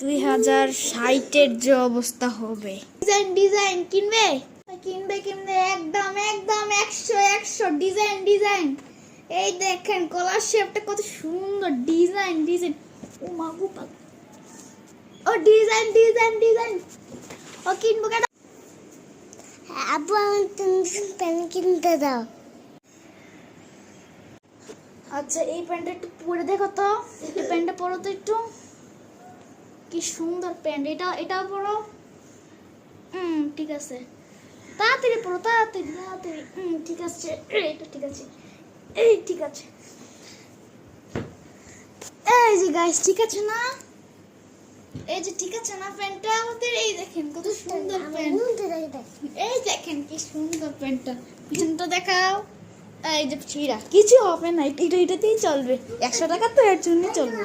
2060-এর যে অবস্থা হবে। ডিজাইন ডিজাইন কিনবে কিনবে কিনবে একদম একদম 100 ডিজাইন ডিজাইন। এই দেখেন কলার শেপটা কত সুন্দর, ডিজাইন ডিজাইন। ও মা গো, ও ডিজাইন ডিজাইন ডিজাইন। ও কিনবো কেন? আব্বু আমার প্যান্ট কিনতে দাও। আচ্ছা এই প্যান্টটা একটু পরে দেখো তো, এই প্যান্টটা পরো তো একটু, কি সুন্দর প্যান্ট। এটাও পরো। ঠিক আছে, তাড়াতাড়ি পরো, তাড়াতাড়ি তাড়াতাড়ি। ঠিক আছে, এটা ঠিক আছে, এই ঠিক আছে। এই যে গাইস, ঠিক আছে না? এই যে ঠিক আছে না প্যান্টটা আমাদের? এই দেখেন কত সুন্দর প্যান্ট। এই দেখেন কি সুন্দর প্যান্টটা, পিছনটা দেখাও। এই যে ছিঁড়া কিছু হবে না, এটাতেই চলবে। 100 টাকা তো এর জন্যই চলবে।